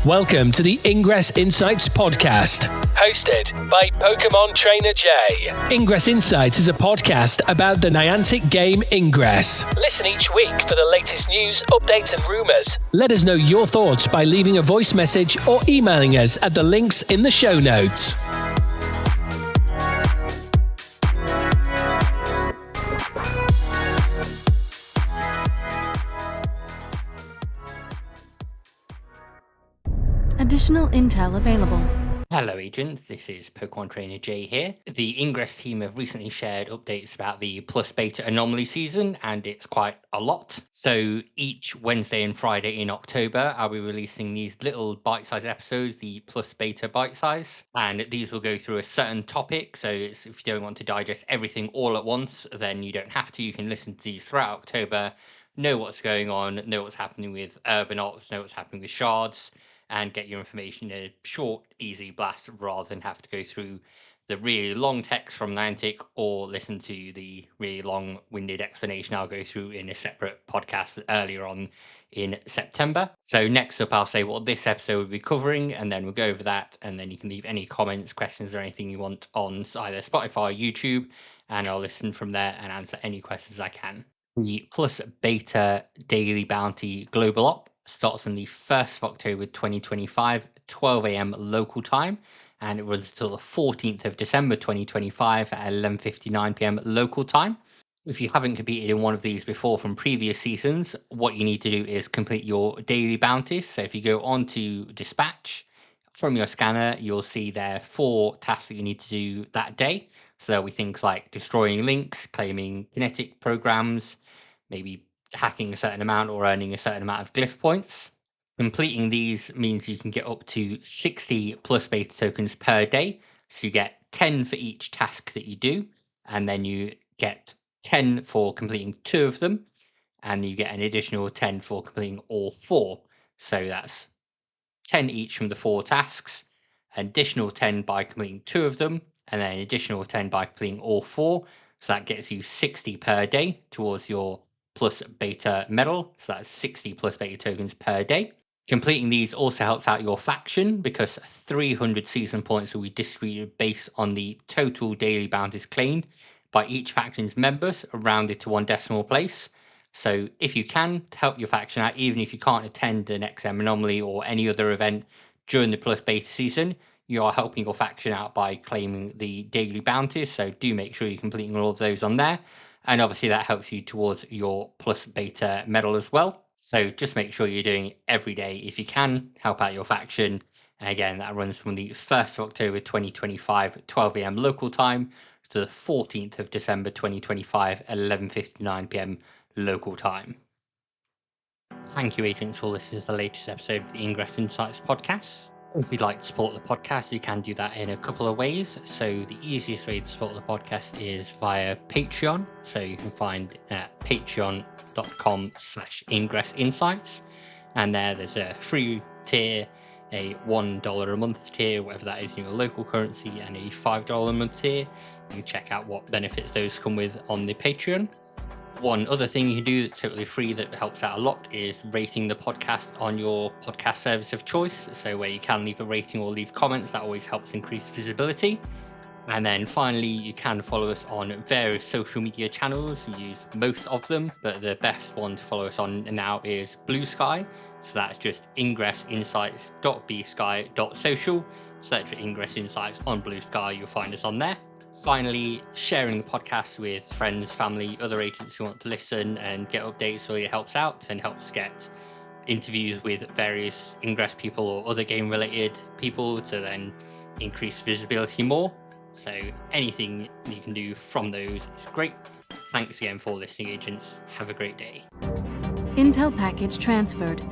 Welcome to the Ingress Insights podcast, hosted by Pokemon Trainer Jay. Ingress Insights is a podcast about the Niantic game Ingress. Listen each week for the latest news, updates and rumours. Let us know your thoughts by leaving a voice message or emailing us at the links in the show notes. Additional intel available. Hello agents, this is Pokemon Trainer Jay here. The Ingress team have recently shared updates about the Plus Beta Anomaly season, and it's quite a lot. So each Wednesday and Friday in October, I'll be releasing these little bite-sized episodes, the Plus Beta bite-size, and these will go through a certain topic. So if you don't want to digest everything all at once, then you don't have to. You can listen to these throughout October, know what's going on, know what's happening with Urban Ops, know what's happening with Shards, and get your information in a short, easy blast rather than have to go through the really long text from Niantic or listen to the really long-winded explanation I'll go through in a separate podcast earlier on in September. So next up, I'll say what this episode will be covering, and then we'll go over that, and then you can leave any comments, questions, or anything you want on either Spotify or YouTube, and I'll listen from there and answer any questions I can. The Plus Beta Daily Bounty Global Op starts on the 1st of October 2025, 12 a.m. local time, and it runs until the 14th of December 2025 at 11:59 p.m. local time. If you haven't competed in one of these before from previous seasons, what you need to do is complete your daily bounties. So if you go on to Dispatch, from your scanner, you'll see there 4 tasks that you need to do that day. So there'll be things like destroying links, claiming kinetic programs, maybe hacking a certain amount or earning a certain amount of glyph points. Completing these means you can get up to 60 plus beta tokens per day. So you get 10 for each task that you do, and then you get 10 for completing 2 of them, and you get an additional 10 for completing all 4. So that's 10 each from the 4 tasks, an additional 10 by completing 2 of them, and then an additional 10 by completing all 4. So that gets you 60 per day towards your plus beta medal. So that's 60 plus beta tokens per day. Completing these also helps out your faction because 300 season points will be distributed based on the total daily bounties claimed by each faction's members, rounded to 1 decimal place. So if you can, to help your faction out, even if you can't attend the next Anomaly or any other event during the Plus Beta season, you are helping your faction out by claiming the daily bounties. So do make sure you're completing all of those on there. And obviously that helps you towards your Plus Beta medal as well. So just make sure you're doing it every day if you can, help out your faction. And again, that runs from the 1st of October 2025, 12 a.m. local time, to the 14th of December 2025 at 11:59 p.m. local time. Thank you, agents, for listening to the latest episode of the Ingress Insights podcast. If you'd like to support the podcast, you can do that in a couple of ways. So the easiest way to support the podcast is via Patreon. So you can find it at patreon.com/Ingress Insights. And there's a free tier, a $1 a month tier, whatever that is in your local currency, and a $5 a month tier. You can check out what benefits those come with on the Patreon. One other thing you can do that's totally free that helps out a lot is rating the podcast on your podcast service of choice. So where you can leave a rating or leave comments, that always helps increase visibility. And then finally, you can follow us on various social media channels. We use most of them, but the best one to follow us on now is Blue Sky. So that's just ingressinsights.bsky.social. Search for Ingress Insights on Blue Sky, you'll find us on there. Finally, sharing the podcast with friends, family, other agents who want to listen and get updates really helps out and helps get interviews with various Ingress people or other game-related people to then increase visibility more. So anything you can do from those is great. Thanks again for listening, agents. Have a great day. Intel package transferred.